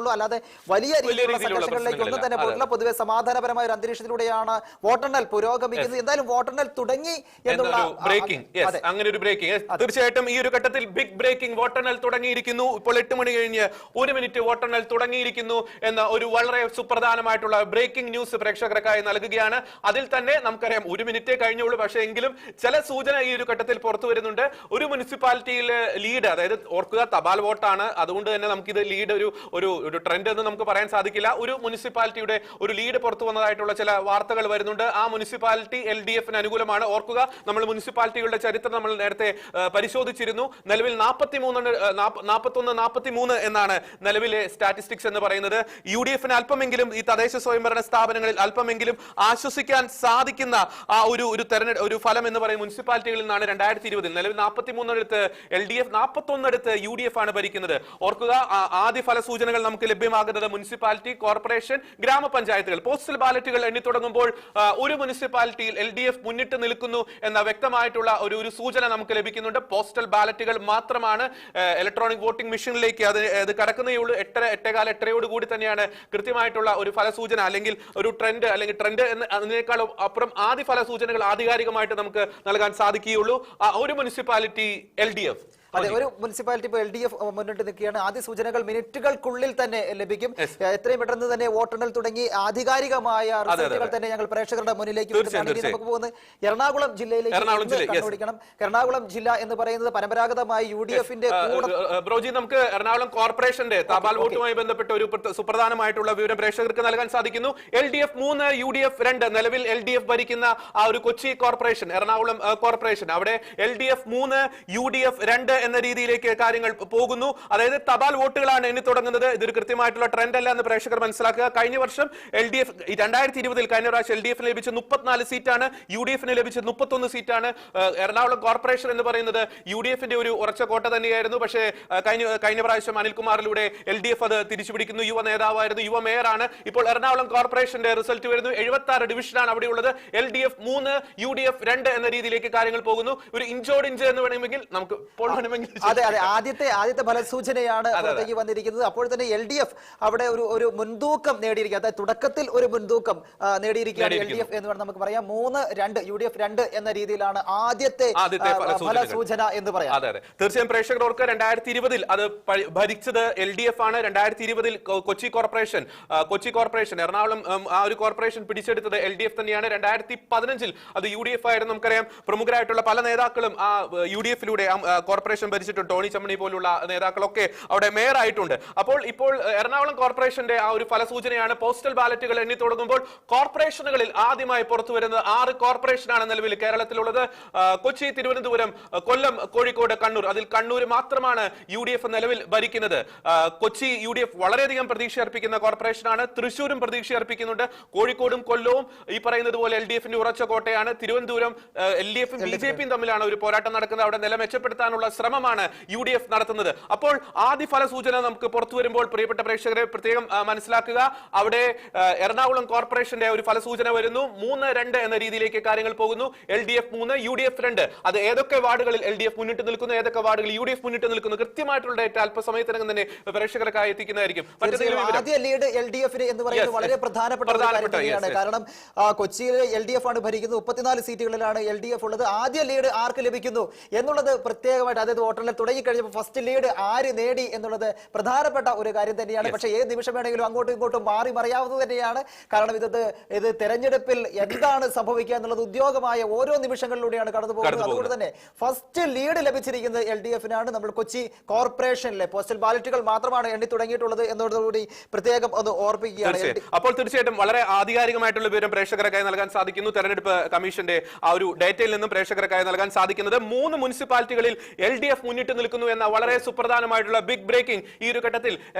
ഉള്ളൂ. അല്ലാതെ വലിയ രീതിയിലുള്ള സംഘർഷങ്ങളിലേക്ക് ഒന്നും തന്നെ പോയിട്ടില്ല. പൊതുവെ സമാധാനപരമായ ഒരു അന്തരീക്ഷത്തിലൂടെയാണ് വോട്ടെണ്ണൽ പുരോഗമിക്കുന്നത്. എന്തായാലും വോട്ടെണ്ണൽ തുടങ്ങി എന്നുള്ള അങ്ങനെ ഒരു ബ്രേക്കിംഗ് തീർച്ചയായിട്ടും ഈ ഒരു ഘട്ടത്തിൽ ബിഗ് ബ്രേക്കിംഗ് വോട്ടെണ്ണൽ തുടങ്ങിയിരിക്കുന്നു. ഇപ്പോൾ 8 മണി കഴിഞ്ഞ് 1 മിനിറ്റ് വോട്ടെണ്ണൽ തുടങ്ങിയിരിക്കുന്നു എന്ന ഒരു വളരെ സുപ്രധാനമായിട്ടുള്ള ബ്രേക്കിംഗ് ന്യൂസ് പ്രേക്ഷകർക്കായി നൽകുകയാണ്. അതിൽ തന്നെ നമുക്കറിയാം 1 മിനിറ്റേ കഴിഞ്ഞുള്ളൂ. പക്ഷേ എങ്കിലും ചില സൂചന ഈ ഒരു ഘട്ടത്തിൽ പുറത്തു വരുന്നുണ്ട്. ഒരു മുനിസിപ്പാലിറ്റിയിലെ ലീഡ്, അതായത് ഓർക്കുക തപാൽ വോട്ടാണ്, അതുകൊണ്ട് തന്നെ നമുക്കിത് ലീഡ് ഒരു ട്രെൻഡ് എന്ന് നമുക്ക് പറയാൻ സാധിക്കില്ല. ഒരു മുനിസിപ്പാലിറ്റിയുടെ ഒരു ലീഡ് പുറത്തു വന്നതായിട്ടുള്ള ചില വാർത്തകൾ വരുന്നുണ്ട്. ആ മുനിസിപ്പാലിറ്റി LDFന് അനുകൂലമാണ്. ഓർക്കുക, നമ്മൾ മുനിസിപ്പാലിറ്റികളുടെ ചരിത്രം നമ്മൾ നേരത്തെ പരിശോധിച്ചിരുന്നു. നിലവിൽ 41-43 എന്നാണ് നിലവിലെ സ്റ്റാറ്റിസ്റ്റിക്സ് എന്ന് പറയുന്നത്. UDFന് അല്പമെങ്കിലും ഈ തദ്ദേശ സ്വയംഭരണ സ്ഥാപനങ്ങളിൽ അല്പമെങ്കിലും ആശ്വസിക്കാൻ സാധിക്കുന്ന ആ ഒരു ഫലം എന്ന് പറയുന്നത് മുനിസിപ്പാലിറ്റികളിൽ നിന്നാണ്. 2020 നിലവിൽ 43 LDF, 41 UDF ആണ് ഭരിക്കുന്നത്. ഓർക്കുക, ആദ്യ ഫല സൂചനകൾ നമുക്ക് ലഭ്യമാകുന്നത് മുനിസിപ്പാലിറ്റി, കോർപ്പറേഷൻ, ഗ്രാമപഞ്ചായത്തുകൾ. പോസ്റ്റൽ ബാലറ്റുകൾ എണ്ണി തുടങ്ങുമ്പോൾ ഒരു മുനിസിപ്പാലിറ്റിയിൽ LDF മുന്നിട്ട് നിൽക്കുന്നു എന്ന വ്യക്തമായിട്ടുള്ള ഒരു സൂചന നമുക്ക് ലഭിക്കുന്നുണ്ട്. പോസ്റ്റൽ ബാലറ്റുകൾ മാത്രമാണ് ഇലക്ട്രോണിക് വോട്ടിംഗ് മെഷീനിലേക്ക് അത് കടക്കുന്നേയുള്ളൂ. 8:15 കൂടി തന്നെയാണ് കൃത്യമായിട്ടുള്ള ഒരു ഫലസൂചന അല്ലെങ്കിൽ ഒരു ട്രെൻഡ് എന്ന് അതിനേക്കാളും അപ്പുറം ആദ്യ ഫല സൂചനകൾ ആധികാരികമായിട്ട് നമുക്ക് നൽകാൻ സാധിക്കുകയുള്ളൂ. ഒരു മുനിസിപ്പാലിറ്റി LDF. അതെ, ഒരു മുനിസിപ്പാലിറ്റി ഇപ്പോൾ LDF മുന്നിട്ട് നിൽക്കുകയാണ്. ആദ്യ സൂചനകൾ മിനിറ്റുകൾക്കുള്ളിൽ തന്നെ ലഭിക്കും. എത്രയും പെട്ടെന്ന് തന്നെ വോട്ടെണ്ണൽ തുടങ്ങി ആധികാരികമായ റിസൾട്ടുകൾ തന്നെ ഞങ്ങൾ പ്രേക്ഷകരുടെ മുന്നിലേക്ക് നമുക്ക് പോകുന്നത് എറണാകുളം ജില്ലയിലേക്ക് കണ്ടുപിടിക്കണം. എറണാകുളം ജില്ല എന്ന് പറയുന്നത് പരമ്പരാഗതമായി UDFന്റെ ബ്രോജി, നമുക്ക് എറണാകുളം കോർപ്പറേഷന്റെ തപാൽ വോട്ടുമായി ബന്ധപ്പെട്ട ഒരു സുപ്രധാനമായിട്ടുള്ള വിവരം പ്രേക്ഷകർക്ക് നൽകാൻ സാധിക്കുന്നു. LDF 3, UDF 2. നിലവിൽ LDF ഭരിക്കുന്ന ആ ഒരു കൊച്ചി കോർപ്പറേഷൻ, എറണാകുളം കോർപ്പറേഷൻ, അവിടെ LDF 3, UDF 2 എന്ന രീതിയിലേക്ക് കാര്യങ്ങൾ പോകുന്നു. അതായത് തപാൽ വോട്ടുകളാണ് എണ്ണി തുടങ്ങുന്നത്. ഇതൊരു കൃത്യമായിട്ടുള്ള ട്രെൻഡ് അല്ല എന്ന് പ്രേക്ഷകർ മനസ്സിലാക്കുക. കഴിഞ്ഞ വർഷം 2020 കഴിഞ്ഞ പ്രാവശ്യം LDFന് ലഭിച്ച 34 സീറ്റാണ്, UDFന് ലഭിച്ചത് 31 സീറ്റാണ്. എറണാകുളം കോർപ്പറേഷൻ എന്ന് പറയുന്നത് UDFന്റെ ഒരു ഉറച്ച കോട്ട തന്നെയായിരുന്നു. പക്ഷേ കഴിഞ്ഞ പ്രാവശ്യം അനിൽകുമാറിലൂടെ LDF അത് തിരിച്ചുപിടിക്കുന്നു. യുവ നേതാവായിരുന്നു, യുവ മേയറാണ്. ഇപ്പോൾ എറണാകുളം കോർപ്പറേഷന്റെ റിസൾട്ട് വരുന്നു. 76 ഡിവിഷനാണ് അവിടെയുള്ളത്. LDF 3, UDF 2 എന്ന രീതിയിലേക്ക് കാര്യങ്ങൾ പോകുന്നു. ഒരു ഇഞ്ചോടിഞ്ച് എന്ന് വേണമെങ്കിൽ നമുക്ക് അതെ, ആദ്യത്തെ ഫലസൂചനയാണ് പുറത്തേക്ക് വന്നിരിക്കുന്നത്. അപ്പോൾ തന്നെ LDF അവിടെ ഒരു മുൻതൂക്കം നേടിയിരിക്കുക, അതായത് തുടക്കത്തിൽ ഒരു മുൻതൂക്കം നേടിയിരിക്കുകയാണ് LDF എന്ന് വേണം നമുക്ക് പറയാം. 3-2 UDF 2 എന്ന രീതിയിലാണ് ആദ്യത്തെ ഫലസൂചന എന്ന് പറയാം. അതെ, തീർച്ചയായും പ്രേക്ഷകർ ഓർക്കുക, 2020 അത് ഭരിച്ചത് LDF ആണ്. 2020 കൊച്ചി കോർപ്പറേഷൻ എറണാകുളം ആ ഒരു കോർപ്പറേഷൻ പിടിച്ചെടുത്തത് LDF തന്നെയാണ്. 2015 അത് UDF ആയിരുന്നു. നമുക്കറിയാം പ്രമുഖരായിട്ടുള്ള പല നേതാക്കളും ആ UDFിലൂടെ കോർപ്പറേഷൻ ഭരിച്ചിട്ടുണ്ട്. ടോണി ചമ്മണി പോലുള്ള നേതാക്കളൊക്കെ അവിടെ മേയർ ആയിട്ടുണ്ട്. ഇപ്പോൾ എറണാകുളം കോർപ്പറേഷന്റെ ആ ഒരു ഫലസൂചനയാണ്. പോസ്റ്റൽ ബാലറ്റുകൾ എണ്ണി തുടങ്ങുമ്പോൾ കോർപ്പറേഷനുകളിൽ ആദ്യമായി പുറത്തു വരുന്നത് 6 കോർപ്പറേഷനാണ് നിലവിൽ കേരളത്തിലുള്ളത്. കൊച്ചി, തിരുവനന്തപുരം, കൊല്ലം, കോഴിക്കോട്, കണ്ണൂർ. അതിൽ കണ്ണൂർ മാത്രമാണ് UDF നിലവിൽ ഭരിക്കുന്നത്. കൊച്ചി UDF വളരെയധികം പ്രതീക്ഷ അർപ്പിക്കുന്ന കോർപ്പറേഷനാണ്. തൃശ്ശൂരും പ്രതീക്ഷ അർപ്പിക്കുന്നുണ്ട്. കോഴിക്കോടും കൊല്ലവും ഈ പറയുന്നത് പോലെ LDFന്റെ ഉറച്ച കോട്ടയാണ്. തിരുവനന്തപുരം LDFും BJPയും തമ്മിലാണ് ഒരു പോരാട്ടം നടക്കുന്നത്. അവിടെ നില മെച്ചപ്പെടുത്താനുള്ള ശ്രമമാണ് UDF നടത്തുന്നത്. അപ്പോൾ ആദ്യ ഫല സൂചന നമുക്ക് പുറത്തു വരുമ്പോൾ പ്രിയപ്പെട്ട പ്രേക്ഷകരെ പ്രത്യേകം മനസ്സിലാക്കുക, അവിടെ എറണാകുളം കോർപ്പറേഷന്റെ ഒരു ഫലസൂചന വരുന്നു. 3-2 എന്ന രീതിയിലേക്ക് കാര്യങ്ങൾ പോകുന്നു. LDF 3, UDF 2. അത് ഏതൊക്കെ വാർഡുകളിൽ LDF മുന്നിട്ട് നിൽക്കുന്നു, ഏതൊക്കെ വാർഡുകളിൽ UDF മുന്നിട്ട് നിൽക്കുന്നു, കൃത്യമായിട്ടുള്ള ഡേറ്റ അല്പസമയത്തിനകം തന്നെ പ്രേക്ഷകർക്കായി എത്തിക്കുന്നതായിരിക്കും. ആദ്യ ലീഡ് LDFന് എന്ന് പറയുന്നത് വളരെ പ്രധാനപ്പെട്ട കാര്യമാണ്. കാരണം കൊച്ചിയിൽ LDF ആണ് ഭരിക്കുന്നത്. 34 സീറ്റുകളിലാണ് LDF ഉള്ളത്. ആദ്യ ലീഡ് ആർക്ക് ലഭിക്കുന്നു എന്നുള്ളത് പ്രത്യേകമായിട്ട്, അതായത് വോട്ടെണ്ണൽ തുടങ്ങിക്കഴിഞ്ഞപ്പോൾ ഫസ്റ്റ് ലീഡ് ആര് നേടി എന്നുള്ളത് പ്രധാനപ്പെട്ട ഒരു കാര്യം തന്നെയാണ്. പക്ഷേ ഏത് നിമിഷം വേണമെങ്കിലും അങ്ങോട്ടും ഇങ്ങോട്ടും മാറി മറിയാവുന്നത് തന്നെയാണ്. കാരണം ഇത് തെരഞ്ഞെടുപ്പിൽ എന്താണ് സംഭവിക്കുക എന്നുള്ളത് ഉദ്യോഗമായ ഓരോ നിമിഷങ്ങളിലൂടെയാണ് കടന്നു പോകുന്നത്. അതുകൊണ്ട് തന്നെ ഫസ്റ്റ് ലീഡ് ലഭിച്ചിരിക്കുന്നത് LDFനാണ്. നമ്മൾ കൊച്ചി കോർപ്പറേഷനിലെ പോസ്റ്റൽ ബാലറ്റുകൾ മാത്രമാണ് എണ്ണി തുടങ്ങിയിട്ടുള്ളത് എന്നതോടുകൂടി പ്രത്യേകം ഒന്ന് ഓർപ്പിക്കുകയാണ്. അപ്പോൾ തീർച്ചയായിട്ടും വളരെ ആധികാരികമായിട്ടുള്ള വിവരം പ്രേക്ഷകർക്കായി നൽകാൻ സാധിക്കുന്നു. തെരഞ്ഞെടുപ്പ് കമ്മീഷന്റെ ആ ഒരു ഡേറ്റയിൽ നിന്നും പ്രേക്ഷകർക്കായി നൽകാൻ സാധിക്കുന്നത് 3 മുനിസിപ്പാലിറ്റികളിൽ LDF മുന്നിട്ട് നിൽക്കുന്നു എന്ന വളരെ സുപ്രധാനമായിട്ടുള്ള ബിഗ് ബ്രേക്കിംഗ് ഈ ഒരു ഘട്ടത്തിൽ,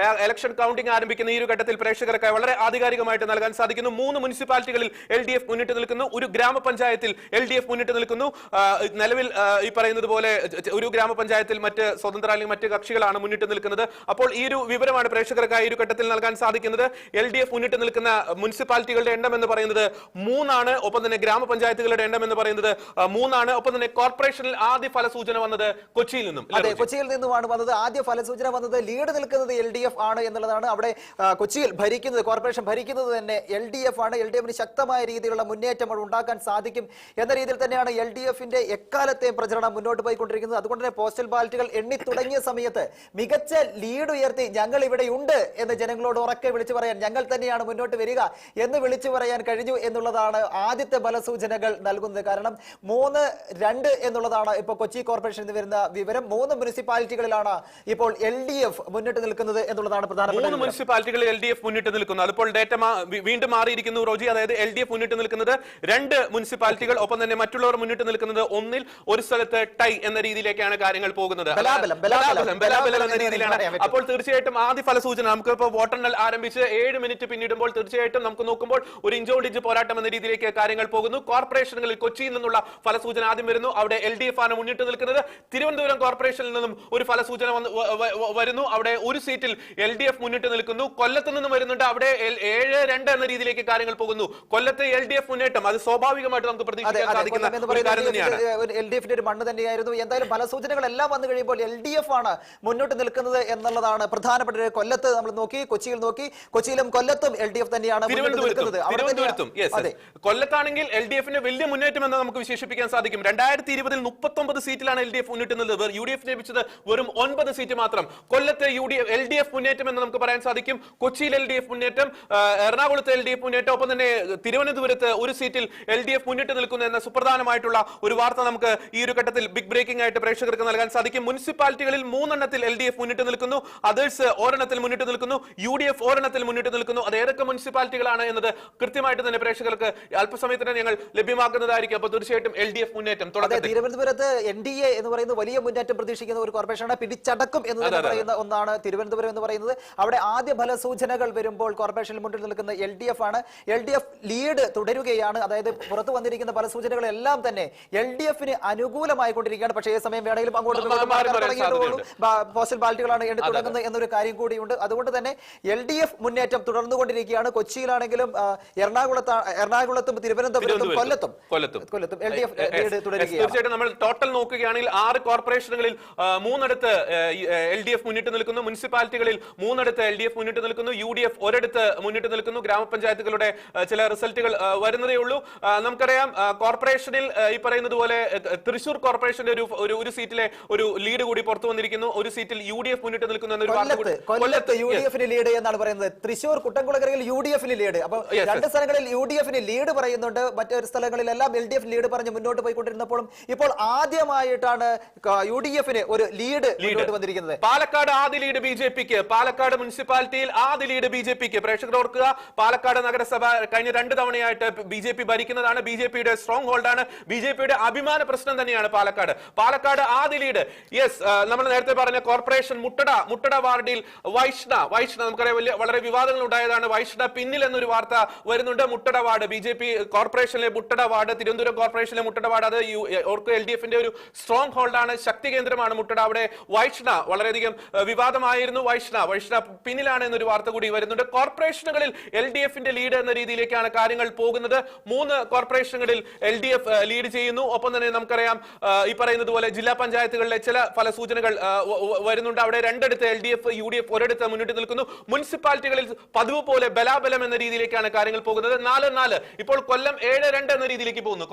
ഇലക്ഷൻ കൗണ്ടിംഗ് ആരംഭിക്കുന്ന ഈ ഒരു ഘട്ടത്തിൽ പ്രേക്ഷകർക്കായി വളരെ ആധികാരികമായിട്ട് നൽകാൻ സാധിക്കുന്നു. 3 മുനിസിപ്പാലിറ്റികളിൽ LDF മുന്നിട്ട് നിൽക്കുന്നു. ഒരു ഗ്രാമപഞ്ചായത്തിൽ LDF മുന്നിട്ട് നിൽക്കുന്നു. നിലവിൽ ഈ പറയുന്നത് പോലെ ഒരു ഗ്രാമപഞ്ചായത്തിൽ മറ്റ് സ്വതന്ത്ര അല്ലെങ്കിൽ മറ്റ് കക്ഷികളാണ് മുന്നിട്ട് നിൽക്കുന്നത്. അപ്പോൾ ഈ ഒരു വിവരമാണ് പ്രേക്ഷകർക്കായി ഈ ഒരു ഘട്ടത്തിൽ നൽകാൻ സാധിക്കുന്നത്. LDF മുന്നിട്ട് നിൽക്കുന്ന മുനിസിപ്പാലിറ്റികളുടെ എണ്ണം എന്ന് പറയുന്നത് 3 ആണ്. ഒപ്പം തന്നെ ഗ്രാമപഞ്ചായത്തുകളുടെ എണ്ണം എന്ന് പറയുന്നത് 3 ആണ്. ഒപ്പം തന്നെ കോർപ്പറേഷനിൽ ആദ്യ ഫലസൂചന വന്നത് കൊച്ചി കൊച്ചിയിൽ നിന്നും. അതെ, കൊച്ചിയിൽ നിന്നുമാണ് വന്നത്. ആദ്യ ഫലസൂചന വന്നത് ലീഡ് നിൽക്കുന്നത് LDF ആണ് എന്നുള്ളതാണ്. അവിടെ കൊച്ചിയിൽ ഭരിക്കുന്നത്, കോർപ്പറേഷൻ ഭരിക്കുന്നത് തന്നെ LDF ആണ്. LDFന് ശക്തമായ രീതിയിലുള്ള മുന്നേറ്റം ഉണ്ടാക്കാൻ സാധിക്കും എന്ന രീതിയിൽ തന്നെയാണ് LDFന്റെ എക്കാലത്തെയും പ്രചരണം മുന്നോട്ട് പോയിക്കൊണ്ടിരിക്കുന്നത്. അതുകൊണ്ട് തന്നെ പോസ്റ്റൽ ബാലറ്റുകൾ എണ്ണി തുടങ്ങിയ സമയത്ത് മികച്ച ലീഡ് ഉയർത്തി ഞങ്ങൾ ഇവിടെ ഉണ്ട് എന്ന് ജനങ്ങളോട് ഉറക്കെ വിളിച്ചു പറയാൻ, ഞങ്ങൾ തന്നെയാണ് മുന്നോട്ട് വരിക എന്ന് വിളിച്ചു പറയാൻ കഴിഞ്ഞു എന്നുള്ളതാണ് ആദ്യത്തെ ഫലസൂചനകൾ നൽകുന്നത്. കാരണം 3-2 എന്നുള്ളതാണ് ഇപ്പോൾ കൊച്ചി കോർപ്പറേഷനിൽ നിന്ന് വരുന്ന വിവരം. 3 മുനിസിപ്പാലിറ്റികളിലാണ് ഇപ്പോൾ LDF മുന്നിട്ട് നിൽക്കുന്നത് എന്നുള്ളതാണ് പ്രധാനപ്പെട്ട. 3 മുനിസിപ്പാലിറ്റികളിൽ LDF മുന്നിട്ട് നിൽക്കുന്നു. അതിപ്പോൾ ഡേറ്റ വീണ്ടും മാറിയിരിക്കുന്നു റോജി. അതായത് LDF മുന്നിട്ട് നിൽക്കുന്നത് 2 മുനിസിപ്പാലിറ്റികൾ, ഒപ്പം തന്നെ മറ്റുള്ളവർ മുന്നിട്ട് നിൽക്കുന്നത് 1 ഒരു സ്ഥലത്ത് ടൈ എന്ന രീതിയിലേക്കാണ് കാര്യങ്ങൾ പോകുന്നത്. ബലാബലം എന്ന രീതിയിലാണ്. അപ്പോൾ തീർച്ചയായിട്ടും ആദ്യ ഫലസൂചന നമുക്ക് ഇപ്പോൾ വോട്ടെണ്ണൽ ആരംഭിച്ച് 7 മിനിറ്റ് പിന്നിടുമ്പോൾ തീർച്ചയായിട്ടും നമുക്ക് നോക്കുമ്പോൾ ഒരു ഇഞ്ചോടിഞ്ച് പോരാട്ടം എന്ന രീതിയിലേക്ക് കാര്യങ്ങൾ പോകുന്നു. കോർപ്പറേഷനുകളിൽ കൊച്ചിയിൽ നിന്നുള്ള ഫലസൂചന ആദ്യം വരുന്നു. അവിടെ LDF ആണ് മുന്നിട്ട് നിൽക്കുന്നത്. തിരുവനന്തപുരം കോർപ്പറേഷനിൽ നിന്നും ഒരു ഫലസൂചന വരുന്നു. അവിടെ ഒരു സീറ്റിൽ LDF മുന്നിട്ട് നിൽക്കുന്നു. കൊല്ലത്ത് നിന്നും വരുന്നുണ്ട്. അവിടെ 7-2 എന്ന രീതിയിലേക്ക് കാര്യങ്ങൾ പോകുന്നു. കൊല്ലത്ത് LDF മുന്നേറ്റം അത് സ്വാഭാവികമായിട്ട് നമുക്ക് പ്രതീക്ഷിക്കാൻ സാധിക്കുന്ന ഒരു കാര്യം തന്നെയാണ്. LDFന്റെ ഒരു മണ്ണ് തന്നെയായിരുന്നു. എന്തായാലും ഫലസൂചനകൾ എല്ലാം വന്നു കഴിയുമ്പോൾ LDF ആണ് മുന്നോട്ട് നിൽക്കുന്നത് എന്നുള്ളതാണ് പ്രധാനപ്പെട്ട. കൊല്ലത്ത് നമ്മൾ നോക്കി, കൊച്ചിയിൽ നോക്കി, കൊച്ചിയിലും കൊല്ലത്തും LDF തന്നെയാണ് തിരുവനന്തപുരത്തും. കൊല്ലത്താണെങ്കിൽ LDFന്റെ വലിയ മുന്നേറ്റം എന്ന് നമുക്ക് വിശേഷിപ്പിക്കാൻ സാധിക്കും. 2020 39 സീറ്റിലാണ് LDF മുന്നിട്ട് നിന്നത്. UDF ലഭിച്ചത് വെറും 9 സീറ്റ് മാത്രം. കൊല്ലത്തെ LDF മുന്നേറ്റം എന്ന് നമുക്ക് പറയാൻ സാധിക്കും. കൊച്ചിയിൽ LDF മുന്നേറ്റം, എറണാകുളത്ത് LDF മുന്നേറ്റം, ഒപ്പം തന്നെ തിരുവനന്തപുരത്ത് ഒരു സീറ്റിൽ LDF മുന്നിട്ട് നിൽക്കുന്നു എന്ന സുപ്രധാനമായിട്ടുള്ള ഒരു വാർത്ത നമുക്ക് ഈ ഒരു ഘട്ടത്തിൽ ബിഗ് ബ്രേക്കിംഗ് ആയിട്ട് പ്രേക്ഷകർക്ക് നൽകാൻ സാധിക്കും. മുനിസിപ്പാലിറ്റികളിൽ 3 LDF മുന്നിട്ട് നിൽക്കുന്നു. അതേഴ്സ് 1 മുന്നിട്ട് നിൽക്കുന്നു. UDF 1 മുന്നിട്ട് നിൽക്കുന്നു. അത് ഏതൊക്കെ മുനിസിപ്പാലിറ്റികളാണ് എന്നത് കൃത്യമായിട്ട് തന്നെ പ്രേക്ഷകർക്ക് അല്പസമയത്തിന് ഞങ്ങൾ ലഭ്യമാക്കുന്നതായിരിക്കും. അപ്പോൾ തീർച്ചയായിട്ടും LDF മുന്നേറ്റം തിരുവനന്തപുരത്ത് NDA എന്ന് പറയുന്നത് വലിയ മുന്നേറ്റം പ്രതീക്ഷിക്കുന്ന ഒരു കോർപ്പറേഷനാണ്. പിടിച്ചടക്കും എന്ന് പറയുന്ന ഒന്നാണ് തിരുവനന്തപുരം എന്ന് പറയുന്നത്. അവിടെ ആദ്യ ഫലസൂചനകൾ വരുമ്പോൾ കോർപ്പറേഷനിൽ മുന്നിൽ നിൽക്കുന്ന LDF ആണ്. LDF ലീഡ് തുടരുകയാണ്. അതായത് പുറത്തു വന്നിരിക്കുന്ന ഫലസൂചനകളെല്ലാം തന്നെ LDFന് അനുകൂലമായി കൊണ്ടിരിക്കുകയാണ്. പക്ഷേ ഏത് സമയം വേണമെങ്കിലും അങ്ങോട്ട് പോസ്റ്റൽ ബാലറ്റുകളാണ് എണ്ണി തുടങ്ങുന്നത് എന്നൊരു കാര്യം കൂടിയുണ്ട്. അതുകൊണ്ട് തന്നെ LDF മുന്നേറ്റം തുടർന്നുകൊണ്ടിരിക്കുകയാണ്. കൊച്ചിയിലാണെങ്കിലും എറണാകുളത്തും തിരുവനന്തപുരത്തും കൊല്ലത്തും LDF ലീഡ് തുടരുകയാണ്. തീർച്ചയായിട്ടും നമ്മൾ ടോട്ടൽ നോക്കുകയാണെങ്കിൽ 6 കോർപ്പറേഷനുകളിൽ 3 LDF മുന്നിട്ട് നിൽക്കുന്നു. മുനിസിപ്പാലിറ്റികളിൽ 3 LDF മുന്നിട്ട് നിൽക്കുന്നു. UDF 1 മുന്നിട്ട് നിൽക്കുന്നു. ഗ്രാമപഞ്ചായത്തുകളുടെ ചില റിസൾട്ടുകൾ വരുന്നതേ ഉള്ളൂ. നമുക്കറിയാം കോർപ്പറേഷനിൽ ഈ പറയുന്നത് പോലെ തൃശൂർ കോർപ്പറേഷന്റെ ഒരു സീറ്റിലെ ഒരു ലീഡ് കൂടി പുറത്തു വന്നിരിക്കുന്നു. ഒരു സീറ്റിൽ UDF മുന്നിട്ട് നിൽക്കുന്നു എന്നൊരു വാർത്ത കൂടി. കൊല്ലത്ത് UDFന് ലീഡ് എന്നാണ് പറയുന്നത്. തൃശൂർ കുട്ടൻകുളക്കരയിൽ UDFന് ലീഡ്. അപ്പോൾ 2 സ്ഥലങ്ങളിൽ UDFന് ലീഡ് പറയുന്നുണ്ട്. മറ്റൊരു സ്ഥലങ്ങളിലെല്ലാം LDF ലീഡ് പറഞ്ഞ് മുന്നോട്ട് പോയിക്കൊണ്ടിരുന്നപ്പോഴും ഇപ്പോൾ ആദ്യമായിട്ടാണ് UDFന് ഒരു ലീഡ് മുന്നോട്ട് വന്നിരിക്കുന്നത്. പാലക്കാട് ആദ്യ ലീഡ് BJPക്ക്. പാലക്കാട് മുനിസിപ്പാലിറ്റിയിൽ ആദ്യ ലീഡ് BJPക്ക്. പ്രേക്ഷകർ ഓർക്കുക, പാലക്കാട് നഗരസഭ കഴിഞ്ഞ 2 തവണയായിട്ട് BJP ഭരിക്കുന്നതാണ്. BJPയുടെ സ്ട്രോങ് ഹോൾഡാണ്. BJPയുടെ അഭിമാന പ്രശ്നം തന്നെയാണ് പാലക്കാട് ആദ്യ ലീഡ്. യെസ്, നമ്മൾ നേരത്തെ പറഞ്ഞ കോർപ്പറേഷൻ മുട്ടട വാർഡിൽ വൈഷ്ണ നമുക്കറിയാം വളരെ വിവാദങ്ങൾ ഉണ്ടായതാണ്. വൈഷ്ണ പിന്നിൽ എന്നൊരു വാർത്ത വരുന്നുണ്ട്. മുട്ടട വാർഡ് BJP കോർപ്പറേഷനിലെ മുട്ടട വാർഡ്, തിരുവനന്തപുരം കോർപ്പറേഷനിലെ മുട്ടട വാർഡ്, അത് LDFന്റെ ഒരു സ്ട്രോങ് ഹോൾഡാണ്, ശക്തി കേന്ദ്രമാണ് മുട്ടട. അവിടെ വൈഷ്ണ വളരെയധികം വിവാദമായിരുന്നു. വൈഷ്ണ പിന്നിലാണ് എന്നൊരു വാർത്ത കൂടി വരുന്നുണ്ട്. കോർപ്പറേഷനുകളിൽ LDFന്റെ ലീഡ് എന്ന രീതിയിലേക്കാണ് കാര്യങ്ങൾ പോകുന്നത്. 3 കോർപ്പറേഷനുകളിൽ LDF ലീഡ് ചെയ്യുന്നു. ഒപ്പം തന്നെ നമുക്കറിയാം ഈ പറയുന്നത് പോലെ ജില്ലാ പഞ്ചായത്തുകളിലെ ചില ഫലസൂചനകൾ വരുന്നുണ്ട്. അവിടെ 2 LDF, UDF 1 മുന്നിട്ട് നിൽക്കുന്നു. മുനിസിപ്പാലിറ്റികളിൽ പതിവ് പോലെ ബലാബലം എന്ന രീതിയിലേക്കാണ് കാര്യങ്ങൾ പോകുന്നത്. 4-4. ഇപ്പോൾ കൊല്ലം 7-2 എന്ന രീതിയിലേക്ക് പോകുന്നു.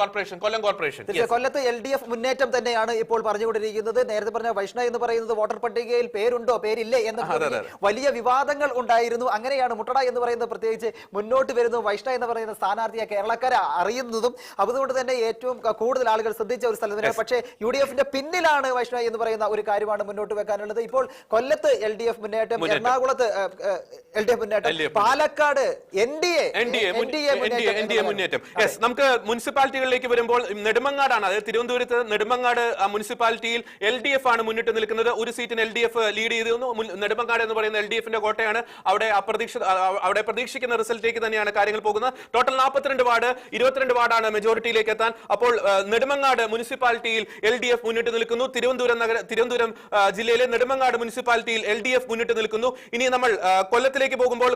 കൊല്ലം കോർപ്പറേഷൻ. കൊല്ലത്ത് LDF മുന്നേറ്റം തന്നെയാണ് ഇപ്പോൾ പറഞ്ഞുകൊണ്ടിരിക്കുന്നത്. നേരത്തെ പറഞ്ഞ വൈഷ്ണ എന്ന് പറയുന്നത് വോട്ടർ പട്ടികയിൽ പേരുണ്ടോ പേരില്ലേ എന്ന് വലിയ വിവാദങ്ങൾ ഉണ്ടായിരുന്നു. അങ്ങനെയാണ് മുട്ടട എന്ന് പറയുന്നത് പ്രത്യേകിച്ച് മുന്നോട്ട് വരുന്നു. വൈഷ്ണ എന്ന് പറയുന്ന സ്ഥാനാർത്ഥിയെ കേരളക്കാരെ അറിയുന്നതും അതുകൊണ്ട് തന്നെ ഏറ്റവും കൂടുതൽ ആളുകൾ ശ്രദ്ധിച്ച ഒരു സ്ഥലത്തിന്. പക്ഷേ UDFന്റെ പിന്നിലാണ് വൈഷ്ണ എന്ന് പറയുന്ന ഒരു കാര്യമാണ് മുന്നോട്ട് വെക്കാനുള്ളത്. ഇപ്പോൾ കൊല്ലത്ത് LDF മുന്നേറ്റം, എറണാകുളത്ത് LDF മുന്നേറ്റം, പാലക്കാട് NDA മുന്നേറ്റം. നമുക്ക് മുനിസിപ്പാലിറ്റികളിലേക്ക് വരുമ്പോൾ നെടുമങ്ങാടാണ്, അതായത് തിരുവനന്തപുരത്ത് നെടുമങ്ങാട് മുനിസിപ്പാലിറ്റിയിൽ LDF ആണ് മുന്നിട്ട് നിൽക്കുന്നത്. ഒരു സീറ്റിന് LDF ലീഡ് ചെയ്തിരുന്നു. നെടുമങ്ങാട് എന്ന് പറയുന്ന LDFന്റെ കോട്ടയാണ്. അവിടെ പ്രതീക്ഷിക്കുന്ന റിസൾട്ടിലേക്ക് തന്നെയാണ് കാര്യങ്ങൾ പോകുന്നത്. ടോട്ടൽ 42 വാർഡ്, 22 വാർഡാണ് മെജോറിറ്റിയിലേക്ക് എത്താൻ. അപ്പോൾ നെടുമങ്ങാട് മുനിസിപ്പാലിറ്റിയിൽ LDF മുന്നിട്ട് നിൽക്കുന്നു. തിരുവനന്തപുരം ജില്ലയിലെ നെടുമങ്ങാട് മുനിസിപ്പാലിറ്റിയിൽ LDF മുന്നിട്ട് നിൽക്കുന്നു. ഇനി നമ്മൾ കൊല്ലത്തിൽ കേരളത്തിലേക്ക് പോകുമ്പോൾ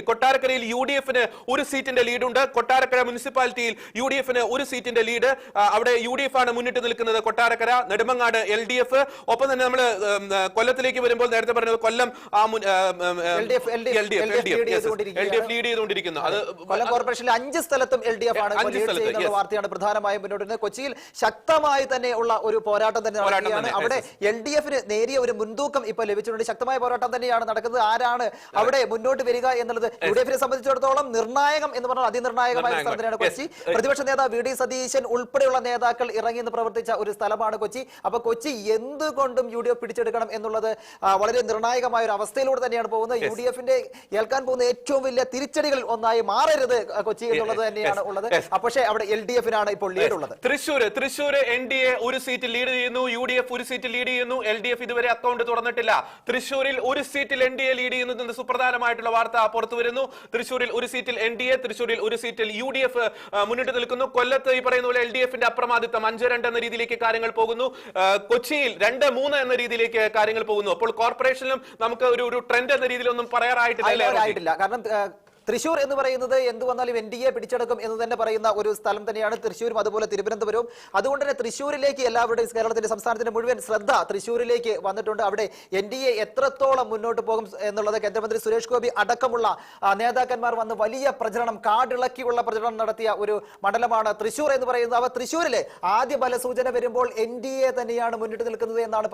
കൊട്ടാരക്കരയിൽ UDF-ന് ഒരു സീറ്റിന്റെ ലീഡുണ്ട്. കൊട്ടാരക്കര മുനിസിപ്പാലിറ്റിയിൽ UDF-ന് ഒരു സീറ്റിന്റെ ലീഡ്. അവിടെ UDF ആണ് മുന്നിട്ട് നിൽക്കുന്നത്. കൊട്ടാരക്കര, നെടുമങ്ങാട് LDF. ഒപ്പം തന്നെ നമ്മൾ കൊല്ലത്തിലേക്ക് വരുമ്പോൾ നേരത്തെ പറഞ്ഞത് കൊല്ലം LDF ലീഡ് ചെയ്തുകൊണ്ടിരിക്കുന്നു. അത് കൊല്ലം കോർപ്പറേഷനിലെ 5 സ്ഥലത്തും LDF ആണ് വാർത്തയാണ് പ്രധാനമായും മുന്നോട്ട് വരുന്നത്. കൊച്ചിയിൽ ശക്തമായി തന്നെ ഉള്ള ഒരു പോരാട്ടം തന്നെ നടക്കുകയാണ്. അവിടെ LDF-ന് നേരിയ ഒരു മുൻതൂക്കം ഇപ്പൊ ലഭിച്ചിട്ടുണ്ട്. ശക്തമായ പോരാട്ടം തന്നെയാണ് നടക്കുന്നത്. ആരാണ് അവിടെ മുന്നോട്ട് വരിക എന്നുള്ളത് UDF-നെ സംബന്ധിച്ചിടത്തോളം നിർണായകം എന്ന് പറഞ്ഞാൽ അതിനിർണായകമായ സ്ഥലം തന്നെയാണ് കൊച്ചി. പ്രതിപക്ഷ നേതാവ് VD സതീശൻ ഉൾപ്പെടെയുള്ള നേതാക്കൾ ഇറങ്ങി നിന്ന് പ്രവർത്തിച്ച ഒരു സ്ഥലമാണ് കൊച്ചി. അപ്പൊ കൊച്ചി എന്തുകൊണ്ടും UDF പിടിച്ചെടുക്കണം എന്നുള്ളത് വളരെ നിർണായകമായ ഒരു അവസ്ഥയിലൂടെ തന്നെയാണ് പോകുന്നത്. UDF-ന്റെ ഏൽക്കാൻ പോകുന്ന ഏറ്റവും വലിയ തിരിച്ചടികളിൽ ഒന്നായി മാറരുത് കൊച്ചി എന്നുള്ളത് തന്നെയാണ് ഉള്ളത്. പക്ഷേ അവിടെ LDF-നാണ് ഇപ്പോൾ ലീഡ് ഉള്ളത്. തൃശൂർ NDA ഒരു സീറ്റ് ലീഡ് ചെയ്യുന്നു, UDF ഒരു സീറ്റ് ലീഡ് ചെയ്യുന്നു. LDF ഇതുവരെ അക്കൗണ്ട് തുറന്നിട്ടില്ല. തൃശൂരിൽ ഒരു സീറ്റിൽ NDA ലീഡ് ചെയ്യുന്നത് സുപ്രധാനമായിട്ടുള്ള വാർത്ത പുറത്തു വരുന്നു. തൃശൂരിൽ ഒരു സീറ്റിൽ NDA, തൃശൂരിൽ ഒരു സീറ്റിൽ UDF മുന്നിട്ട് നിൽക്കുന്നു. കൊല്ലത്ത് ഈ പറയുന്ന പോലെ LDF-ന്റെ അപ്രമാദിത്വം 5-2 എന്ന രീതിയിലേക്ക് കാര്യങ്ങൾ പോകുന്നു. കൊച്ചിയിൽ 2-3 എന്ന രീതിയിലേക്ക് കാര്യങ്ങൾ പോകുന്നു. അപ്പോൾ കോർപ്പറേഷനിലും നമുക്ക് ഒരു ട്രെൻഡ് എന്ന രീതിയിലൊന്നും പറയാറായിട്ടില്ല. കാരണം തൃശൂർ എന്ന് പറയുന്നത് എന്ത് വന്നാലും NDA പിടിച്ചെടുക്കും എന്ന് തന്നെ പറയുന്ന ഒരു സ്ഥലം തന്നെയാണ് തൃശ്ശൂരും അതുപോലെ തിരുവനന്തപുരവും. അതുകൊണ്ട് തന്നെ തൃശ്ശൂരിലേക്ക് എല്ലാവരുടെയും കേരളത്തിന്റെ സംസ്ഥാനത്തിന്റെ മുഴുവൻ ശ്രദ്ധ തൃശ്ശൂരിലേക്ക് വന്നിട്ടുണ്ട്. അവിടെ NDA എത്രത്തോളം മുന്നോട്ട് പോകും എന്നുള്ളത് കേന്ദ്രമന്ത്രി സുരേഷ് ഗോപി അടക്കമുള്ള നേതാക്കന്മാർ വന്ന് വലിയ പ്രചരണം, കാടിളക്കിയുള്ള പ്രചരണം നടത്തിയ ഒരു മണ്ഡലമാണ് തൃശ്ശൂർ എന്ന് പറയുന്നത്. അവ തൃശ്ശൂരിലെ ആദ്യ ഫലസൂചന വരുമ്പോൾ NDA തന്നെയാണ് മുന്നിട്ട് നിൽക്കുന്നത് എന്നാണ്